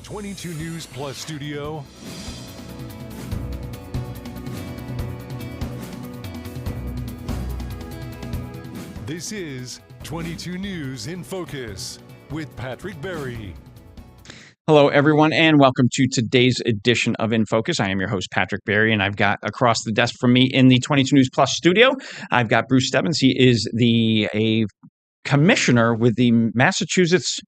22 News Plus studio. This is 22 News in Focus with Patrick Berry. Hello, everyone, and welcome to today's edition of InFocus. I am your host, Patrick Berry, and I've got across the desk from me in the 22 News Plus studio, I've got Bruce Stebbins. He is a commissioner with the Massachusetts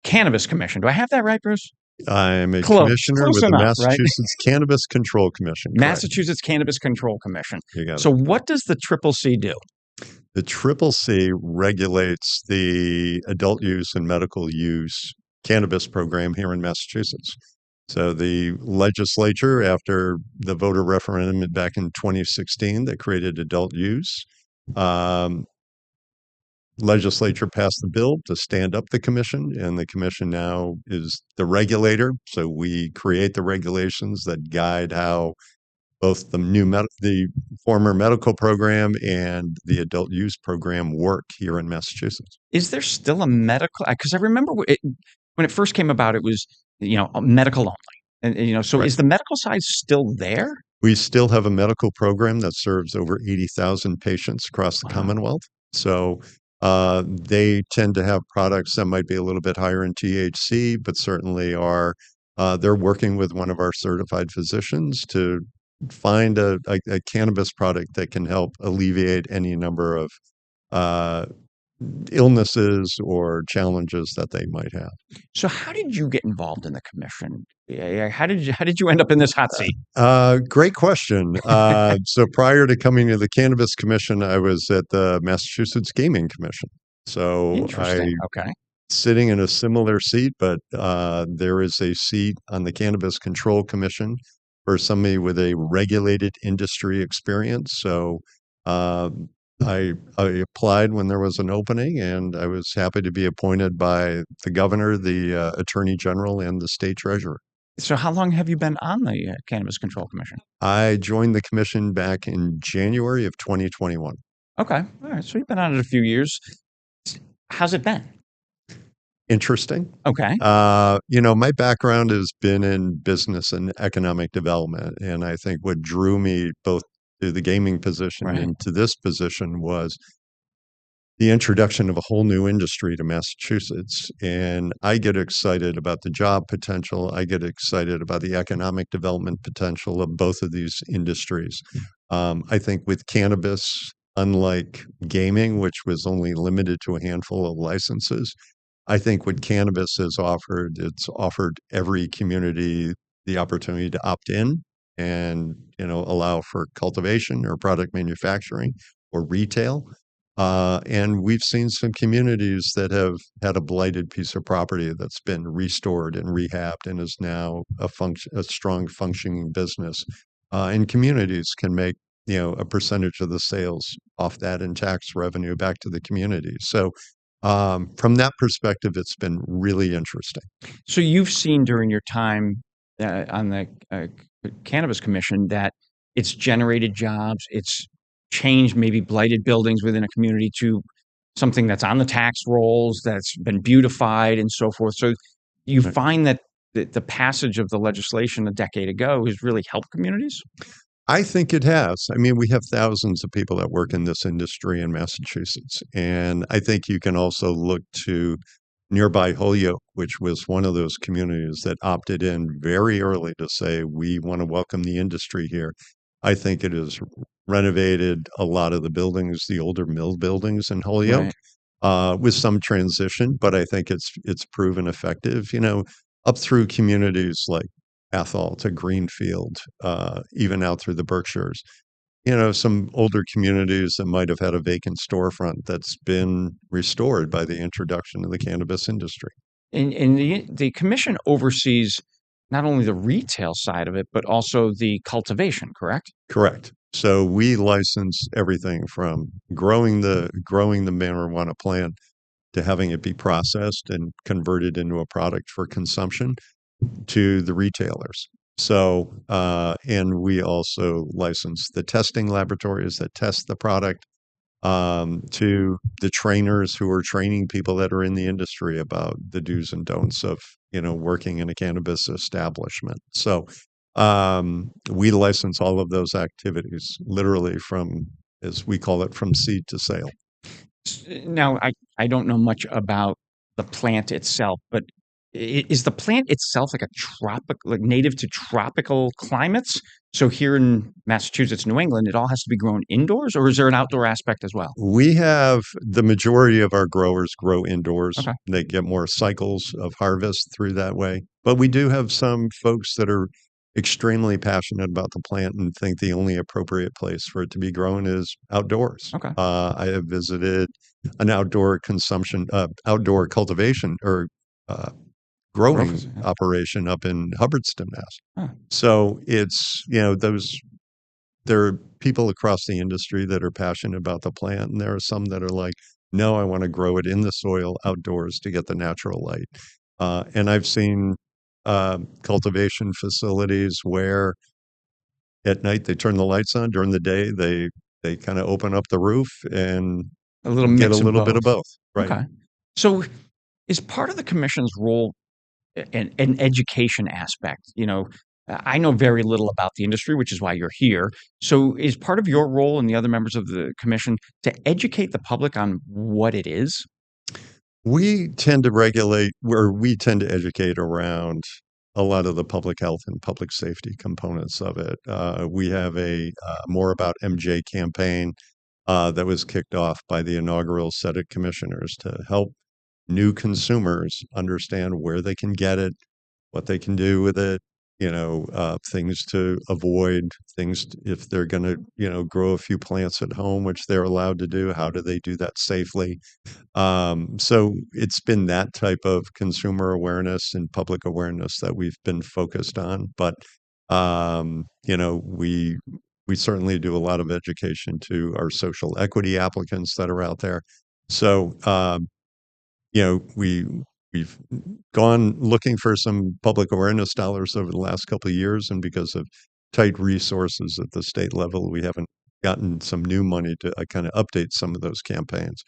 Cannabis Commission. Do I have that right, Bruce? I'm a Close commissioner with the enough, right? Massachusetts Cannabis Control Commission. Correct. Massachusetts Cannabis Control Commission. You got So it. what does the CCC do? The CCC regulates the adult use and medical use cannabis program here in Massachusetts. So the legislature, after the voter referendum back in 2016 that created adult use, legislature passed the bill to stand up the commission, and the commission now is the regulator. So we create the regulations that guide how both the former medical program and the adult use program work here in Massachusetts. Is there still a medical? Because I remember when it first came about, it was medical only, and so Right. Is the medical side still there? We still have a medical program that serves over 80,000 patients across the Commonwealth. So they tend to have products that might be a little bit higher in THC, but certainly they're working with one of our certified physicians to find a cannabis product that can help alleviate any number of illnesses or challenges that they might have. So how did you get involved in the commission? How did you end up in this hot seat? Great question. So prior to coming to the Cannabis Commission, I was at the Massachusetts Gaming Commission. So Interesting. Okay. Sitting in a similar seat, but there is a seat on the Cannabis Control Commission for somebody with a regulated industry experience. So I applied when there was an opening, and I was happy to be appointed by the governor, the attorney general, and the state treasurer. So how long have you been on the Cannabis Control Commission? I joined the commission back in January of 2021. Okay. All right. So you've been on it a few years. How's it been? Interesting. Okay. My background has been in business and economic development. And I think what drew me both to the gaming position and to this position was the introduction of a whole new industry to Massachusetts. And I get excited about the job potential. I get excited about the economic development potential of both of these industries. I think with cannabis, unlike gaming, which was only limited to a handful of licenses, I think what cannabis has offered, it's offered every community the opportunity to opt in and, allow for cultivation or product manufacturing or retail. And we've seen some communities that have had a blighted piece of property that's been restored and rehabbed and is now a strong functioning business. And communities can make, a percentage of the sales off that in tax revenue back to the community. So from that perspective, it's been really interesting. So you've seen during your time on the Cannabis Commission that it's generated jobs, it's changed maybe blighted buildings within a community to something that's on the tax rolls, that's been beautified and so forth. So you find that the passage of the legislation a decade ago has really helped communities? I think it has. I mean, we have thousands of people that work in this industry in Massachusetts. And I think you can also look to nearby Holyoke, which was one of those communities that opted in very early to say, we want to welcome the industry here. I think it has renovated a lot of the buildings, the older mill buildings in Holyoke, with some transition, but I think it's proven effective, up through communities like Athol to Greenfield, even out through the Berkshires. Some older communities that might have had a vacant storefront that's been restored by the introduction of the cannabis industry. And the commission oversees not only the retail side of it, but also the cultivation, correct? Correct. So we license everything from growing the marijuana plant to having it be processed and converted into a product for consumption to the retailers. So, and we also license the testing laboratories that test the product, to the trainers who are training people that are in the industry about the do's and don'ts of, working in a cannabis establishment. So we license all of those activities, literally from, as we call it, from seed to sale. Now, I don't know much about the plant itself, but is the plant itself like like native to tropical climates? So here in Massachusetts, New England, it all has to be grown indoors, or is there an outdoor aspect as well? We have the majority of our growers grow indoors. Okay. They get more cycles of harvest through that way. But we do have some folks that are extremely passionate about the plant and think the only appropriate place for it to be grown is outdoors. Okay. I have visited an outdoor outdoor cultivation or growing Growth, yeah. operation up in Hubbardston, Mass. Huh. So it's, there are people across the industry that are passionate about the plant, and there are some that are like, no, I want to grow it in the soil outdoors to get the natural light. And I've seen cultivation facilities where at night they turn the lights on, during the day they kind of open up the roof and A little get a mix of little bit of both. both. Right. Okay. So is part of the commission's role an education aspect? I know very little about the industry, which is why you're here. So is part of your role and the other members of the commission to educate the public on what it is? We tend to educate around a lot of the public health and public safety components of it. We have a More About MJ campaign that was kicked off by the inaugural set of commissioners to help new consumers understand where they can get it, what they can do with it, things to avoid, if they're going to, grow a few plants at home, which they're allowed to do, how do they do that safely? So it's been that type of consumer awareness and public awareness that we've been focused on. But, we certainly do a lot of education to our social equity applicants that are out there. So, we've gone looking for some public awareness dollars over the last couple of years, and because of tight resources at the state level, we haven't gotten some new money to kind of update some of those campaigns.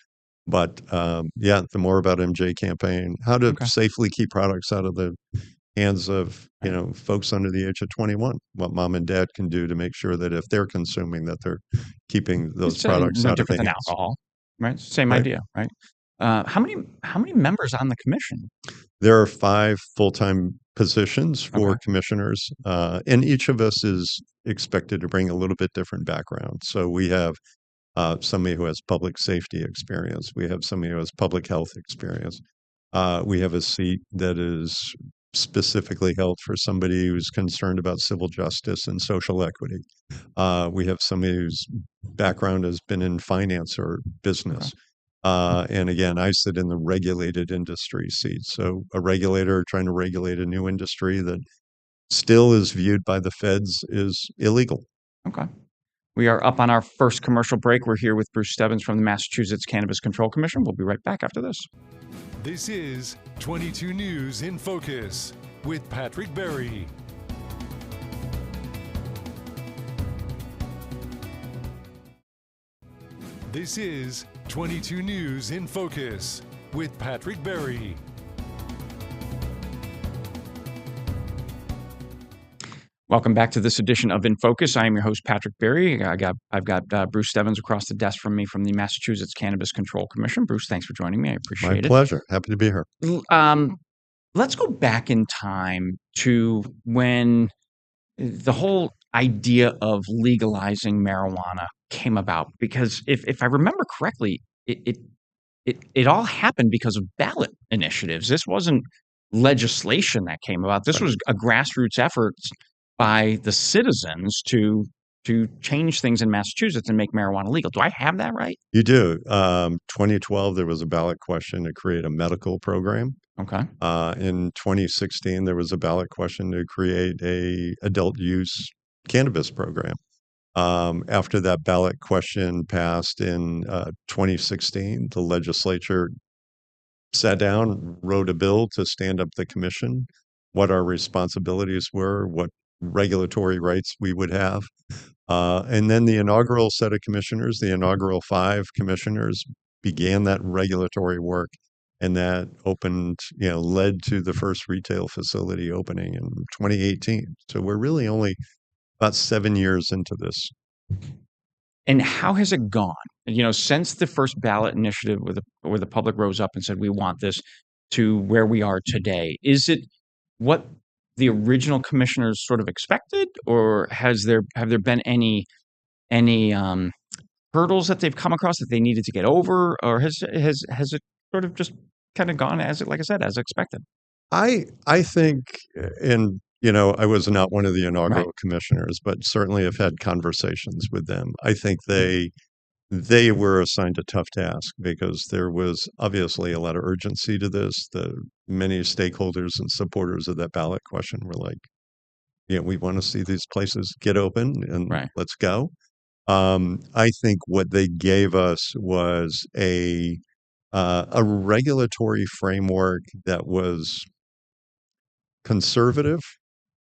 But the More About MJ campaign, how to Okay. safely keep products out of the hands of folks under the age of 21, what mom and dad can do to make sure that if they're consuming, that they're keeping those It's products no out of the different than hands. alcohol, right? Same Right. idea, right? How many members on the commission? There are 5 full-time positions for Okay. commissioners, and each of us is expected to bring a little bit different background. So we have somebody who has public safety experience. We have somebody who has public health experience. We have a seat that is specifically held for somebody who's concerned about civil justice and social equity. We have somebody whose background has been in finance or business. And again, I sit in the regulated industry seat. So a regulator trying to regulate a new industry that still is viewed by the feds is illegal. Okay. We are up on our first commercial break. We're here with Bruce Stebbins from the Massachusetts Cannabis Control Commission. We'll be right back after this. This is 22 News in Focus with Patrick Berry. This is 22 News in Focus with Patrick Berry. Welcome back to this edition of In Focus. I am your host, Patrick Berry. I've got Bruce Stebbins across the desk from me from the Massachusetts Cannabis Control Commission. Bruce, thanks for joining me. I appreciate My it. pleasure. Happy to be here. Let's go back in time to when the whole idea of legalizing marijuana came about, because if I remember correctly, it all happened because of ballot initiatives. This wasn't legislation that came about. This Right. was a grassroots effort by the citizens to change things in Massachusetts and make marijuana legal. Do I have that right? You do. 2012, there was a ballot question to create a medical program. Okay. In 2016, there was a ballot question to create a adult use cannabis program. After that ballot question passed in 2016, the legislature sat down, wrote a bill to stand up the commission, what our responsibilities were, what regulatory rights we would have. And then the inaugural set of commissioners, the inaugural 5 commissioners, began that regulatory work And that opened, led to the first retail facility opening in 2018. So we're really only about 7 years into this. And how has it gone? Since the first ballot initiative where the public rose up and said, we want this, to where we are today, is it what the original commissioners sort of expected, or have there been any hurdles that they've come across that they needed to get over, or has it sort of just kind of gone as, like I said, as expected? I think, and I was not one of the Right. inaugural commissioners, but certainly have had conversations with them. I think they were assigned a tough task because there was obviously a lot of urgency to this. The many stakeholders and supporters of that ballot question were like, we want to see these places get open and Right. let's go. I think what they gave us was a regulatory framework that was conservative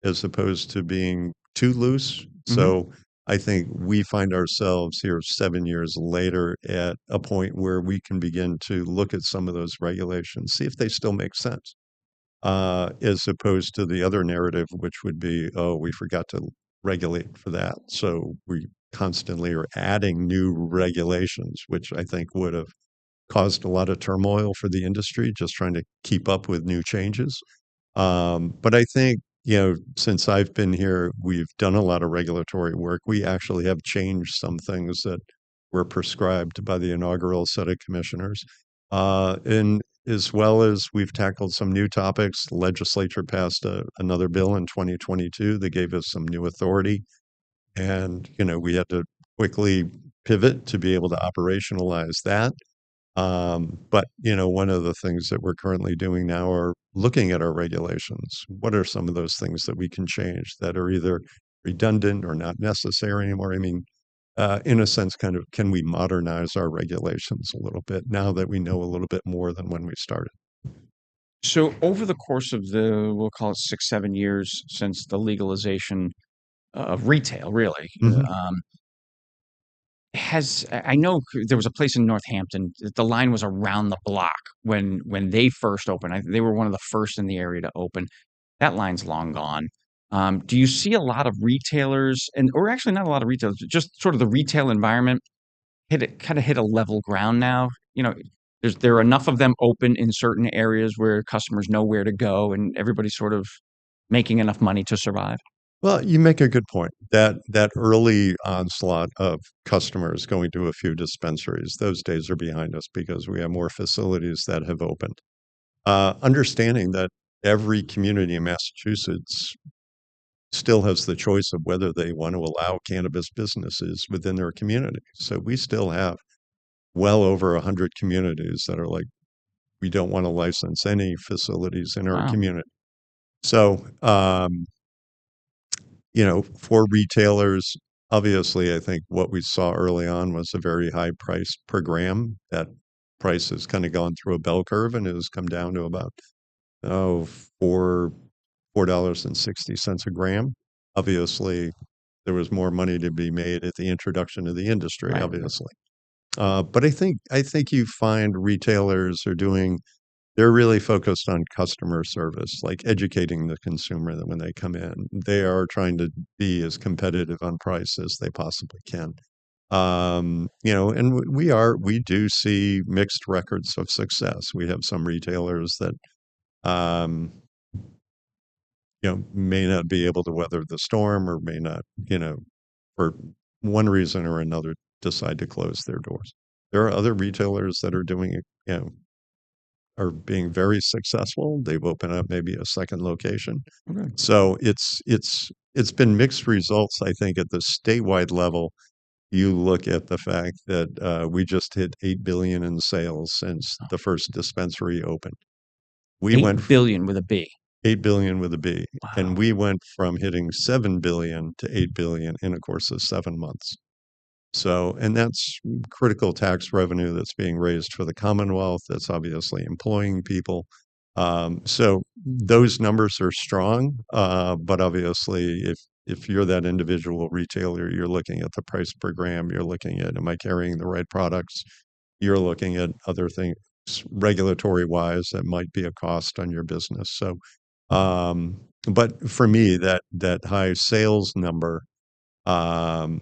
as opposed to being too loose. Hmm. So I think we find ourselves here 7 years later at a point where we can begin to look at some of those regulations, see if they still make sense, as opposed to the other narrative, which would be, oh, we forgot to regulate for that. So we constantly are adding new regulations, which I think would have caused a lot of turmoil for the industry, just trying to keep up with new changes. But I think, since I've been here, we've done a lot of regulatory work. We actually have changed some things that were prescribed by the inaugural set of commissioners. And as well as we've tackled some new topics, legislature passed another bill in 2022 that gave us some new authority. And, we had to quickly pivot to be able to operationalize that. But one of the things that we're currently doing now are looking at our regulations. What are some of those things that we can change that are either redundant or not necessary anymore? I mean, in a sense, kind of, can we modernize our regulations a little bit now that we know a little bit more than when we started? So over the course of we'll call it 6, 7 years since the legalization of retail, really, Hmm. has I know there was a place in Northampton. The line was around the block when they first opened. They were one of the first in the area to open. That line's long gone. Do you see a lot of retailers, or actually not a lot of retailers, just sort of the retail environment kind of hit a level ground now? There are enough of them open in certain areas where customers know where to go, and everybody's sort of making enough money to survive. Well, you make a good point. That early onslaught of customers going to a few dispensaries, those days are behind us because we have more facilities that have opened. Understanding that every community in Massachusetts still has the choice of whether they want to allow cannabis businesses within their community. So we still have well over 100 communities that are like, we don't want to license any facilities in our Wow. community. So, for retailers, obviously, I think what we saw early on was a very high price per gram. That price has kind of gone through a bell curve and has come down to about, oh, $4.60 a gram. Obviously, there was more money to be made at the introduction of the industry, Right. obviously. But I think you find retailers are doing, they're really focused on customer service, like educating the consumer that when they come in, they are trying to be as competitive on price as they possibly can. And we do see mixed records of success. We have some retailers that, um, may not be able to weather the storm or may not, for one reason or another, decide to close their doors. There are other retailers that are doing it, are being very successful. They've opened up maybe a second location. Okay. So it's been mixed results, I think, at the statewide level. You look at the fact that we just hit 8 billion in sales since the first dispensary opened. We went 8 billion with a B. 8 billion with a B, and Wow. we went from hitting 7 billion to 8 billion in a course of 7 months. So, and that's critical tax revenue that's being raised for the Commonwealth. That's obviously employing people. So those numbers are strong, but obviously, if you're that individual retailer, you're looking at the price per gram. You're looking at, am I carrying the right products? You're looking at other things regulatory wise, that might be a cost on your business. So, but for me, that high sales number um,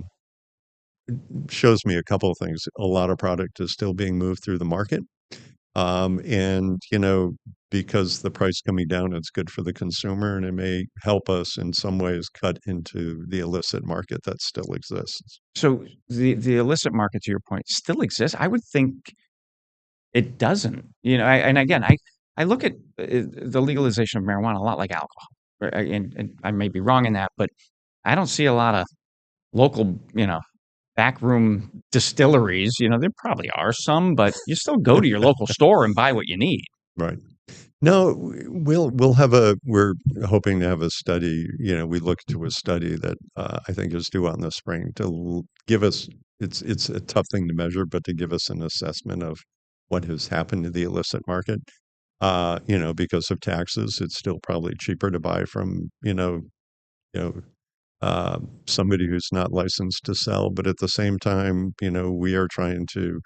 shows me a couple of things. A lot of product is still being moved through the market. And, because the price coming down, it's good for the consumer, and it may help us in some ways cut into the illicit market that still exists. So the illicit market, to your point, still exists. I would think it doesn't. And again, I look at the legalization of marijuana a lot like alcohol, right? And I may be wrong in that, but I don't see a lot of local, backroom distilleries. There probably are some, but you still go to your local store and buy what you need. Right. No, we're hoping to have a study. We look to a study that I think is due on the spring to give us, it's a tough thing to measure, but to give us an assessment of what has happened to the illicit market. Because of taxes, it's still probably cheaper to buy from, somebody who's not licensed to sell. But at the same time, we are trying to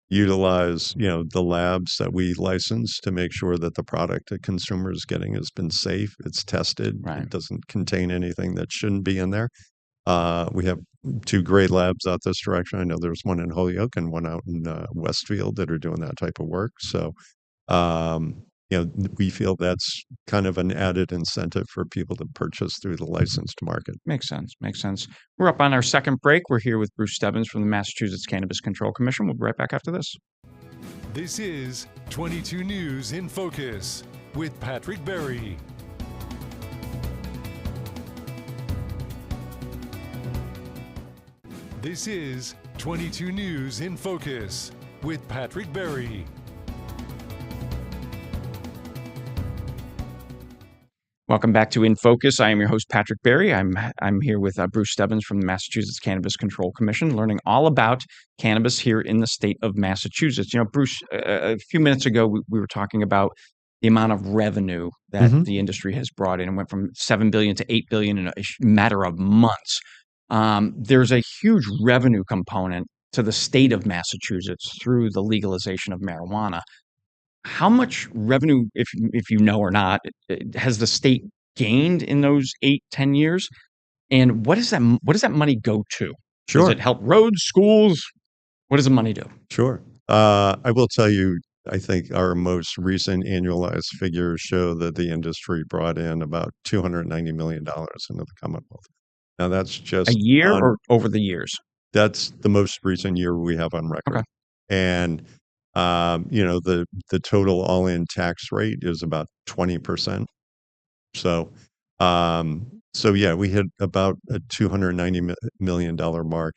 utilize, the labs that we license to make sure that the product a consumer is getting has been safe, it's tested, Right. it doesn't contain anything that shouldn't be in there. We have two great labs out this direction. I know there's one in Holyoke and one out in Westfield that are doing that type of work. So, we feel that's kind of an added incentive for people to purchase through the licensed market. Makes sense. Makes sense. We're up on our second break. We're here with Bruce Stebbins from the Massachusetts Cannabis Control Commission. We'll be right back after this. This is 22 News in Focus with Patrick Berry. This is 22 News in Focus with Patrick Berry. Welcome back to In Focus. I am your host, Patrick Berry. I'm here with Bruce Stebbins from the Massachusetts Cannabis Control Commission, learning all about cannabis here in the state of Massachusetts. Bruce, a few minutes ago, we were talking about the amount of revenue that the industry has brought in. It went from $7 billion to $8 billion in a matter of months. There's a huge revenue component to the state of Massachusetts through the legalization of marijuana. How much revenue, if you know or not, has the state gained in those 8-10 years? And what does that money go to? Sure. Does it help roads, schools? What does the money do? Sure. I will tell you, I think our most recent annualized figures show that the industry brought in about $290 million into the Commonwealth. Now, that's just A year or over the years? That's the most recent year we have on record. Okay. And the total all-in tax rate is about 20%. So, yeah, we hit about a $290 million mark.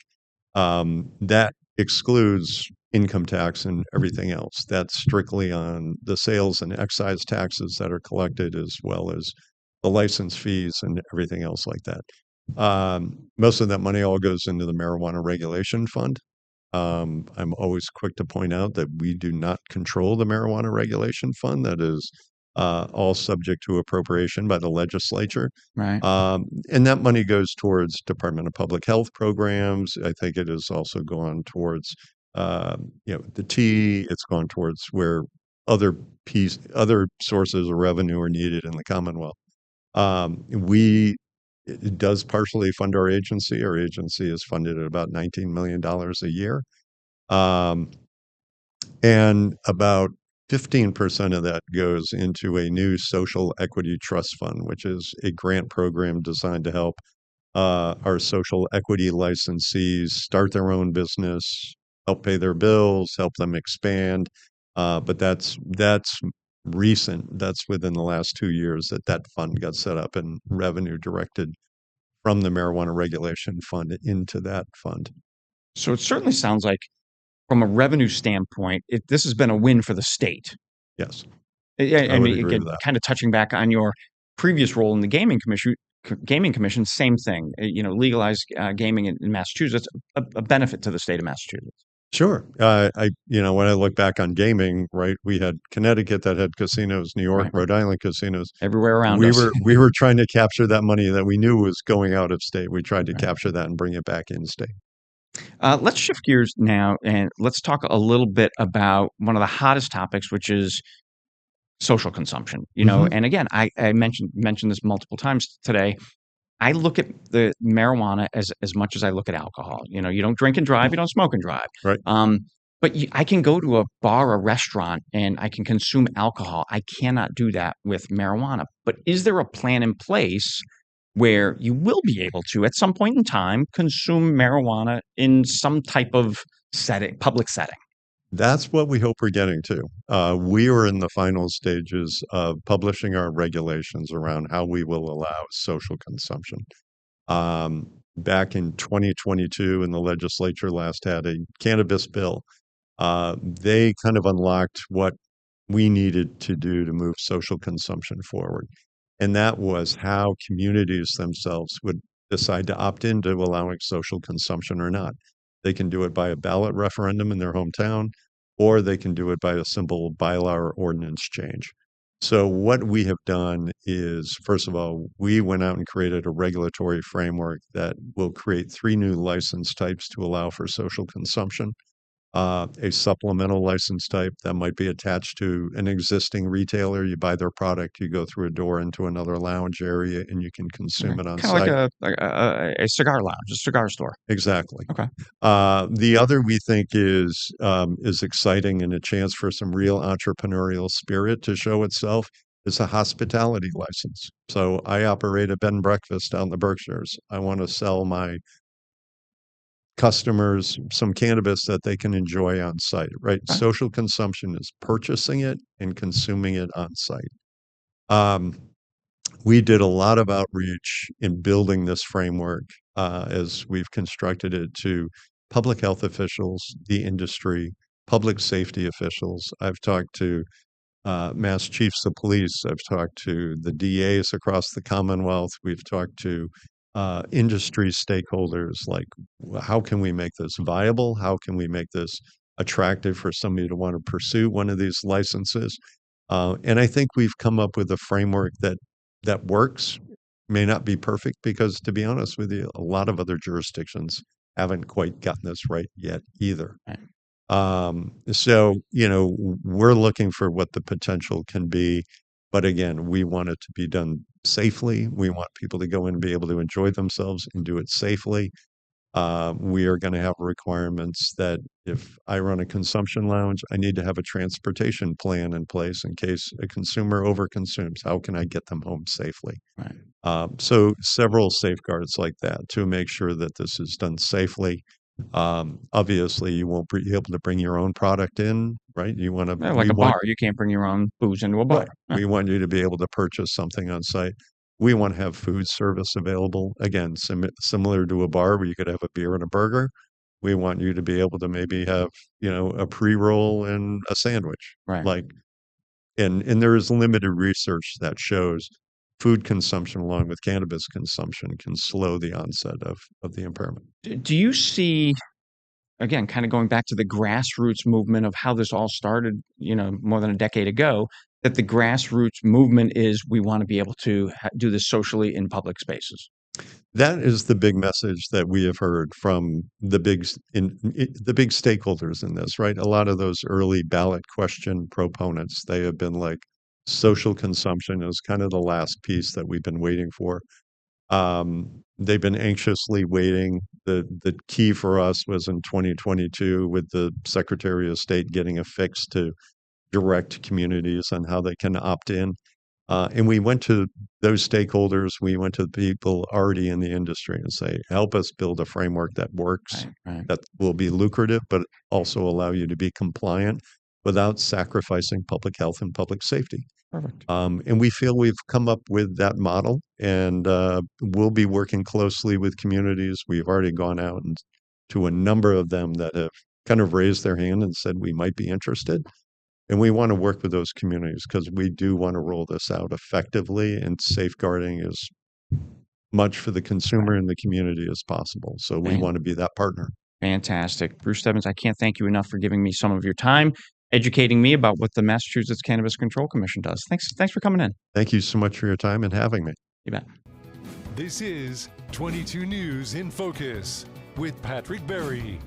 That excludes income tax and everything else. That's strictly on the sales and excise taxes that are collected, as well as the license fees and everything else like that. Most of that money all goes into the Marijuana Regulation Fund. I'm always quick to point out that we do not control the Marijuana Regulation Fund. That is all subject to appropriation by the legislature. Right. And that money goes towards Department of Public Health programs. I think it has also gone towards, the T. It's gone towards where other sources of revenue are needed in the Commonwealth. It does partially fund our agency. Our agency is funded at about $19 million a year. And about 15% of that goes into a new social equity trust fund, which is a grant program designed to help our social equity licensees start their own business, help pay their bills, help them expand. But that's recent. That's within the last 2 years that fund got set up and revenue directed from the Marijuana Regulation Fund into that fund. So it certainly sounds like, from a revenue standpoint, this has been a win for the state. Yes. I would mean, agree again, with that. kind of touching back on your previous role in the gaming commission, same thing. Legalized gaming in Massachusetts, a benefit to the state of Massachusetts. Sure. When I look back on gaming, right, we had Connecticut that had casinos, New York, Right. Rhode Island casinos. Everywhere around us. We were trying to capture that money that we knew was going out of state. We tried to capture that and bring it back in state. Let's shift gears now and let's talk a little bit about one of the hottest topics, which is social consumption. Mhm. And again, I mentioned this multiple times today. I look at the marijuana as much as I look at alcohol. You don't drink and drive, you don't smoke and drive. Right. But I can go to a bar, a restaurant, and I can consume alcohol. I cannot do that with marijuana. But is there a plan in place where you will be able to, at some point in time, consume marijuana in some type of public setting? That's what we hope we're getting to. We are in the final stages of publishing our regulations around how we will allow social consumption. Back in 2022, in the legislature last had a cannabis bill. They kind of unlocked what we needed to do to move social consumption forward. And that was how communities themselves would decide to opt into allowing social consumption or not. They can do it by a ballot referendum in their hometown, or they can do it by a simple bylaw or ordinance change. So, what we have done is, first of all, we went out and created a regulatory framework that will create 3 new license types to allow for social consumption. A supplemental license type that might be attached to an existing retailer. You buy their product, you go through a door into another lounge area, and you can consume it on Kind of like site. a cigar lounge, a cigar store. Exactly. Okay. The other we think is exciting and a chance for some real entrepreneurial spirit to show itself is a hospitality license. So I operate a bed and breakfast out in the Berkshires. I want to sell my customers some cannabis that they can enjoy on site, right? Okay. Social consumption is purchasing it and consuming it on site. Um, we did a lot of outreach in building this framework as we've constructed it to public health officials, the industry, public safety officials. I've talked to Mass Chiefs of Police. I've talked to the DAs across the Commonwealth. We've talked to industry stakeholders like, how can we make this viable? How can we make this attractive for somebody to want to pursue one of these licenses? And I think we've come up with a framework that works. May not be perfect because, to be honest with you, a lot of other jurisdictions haven't quite gotten this right yet either. Right. So, we're looking for what the potential can be. But again, we want it to be done safely. We want people to go in and be able to enjoy themselves and do it safely. We are going to have requirements that if I run a consumption lounge, I need to have a transportation plan in place in case a consumer overconsumes. How can I get them home safely? Right. So several safeguards like that to make sure that this is done safely. Obviously, you won't be able to bring your own product in, right? Yeah, like a bar, you can't bring your own booze into a bar. Right. We want you to be able to purchase something on site. We want to have food service available. Again, similar to a bar where you could have a beer and a burger. We want you to be able to maybe have, a pre-roll and a sandwich. Right. Like, and there is limited research that shows food consumption along with cannabis consumption can slow the onset of the impairment. Do you see, again, kind of going back to the grassroots movement of how this all started, more than a decade ago, that the grassroots movement is we want to be able to do this socially in public spaces? That is the big message that we have heard from the big stakeholders in this, right? A lot of those early ballot question proponents, they have been like, social consumption is kind of the last piece that we've been waiting for. They've been anxiously waiting. The key for us was in 2022 with the Secretary of State getting a fix to direct communities on how they can opt in. And we went to those stakeholders, we went to the people already in the industry and say, help us build a framework that works, Right. that will be lucrative, but also allow you to be compliant without sacrificing public health and public safety. Perfect. And we feel we've come up with that model, and we'll be working closely with communities. We've already gone out and to a number of them that have kind of raised their hand and said we might be interested. And we want to work with those communities because we do want to roll this out effectively, and safeguarding as much for the consumer and the community as possible. So we want to be that partner. Fantastic. Bruce Stebbins, I can't thank you enough for giving me some of your time, educating me about what the Massachusetts Cannabis Control Commission does. Thanks for coming in. Thank you so much for your time and having me. You bet. This is 22 News in Focus. with Patrick Berry.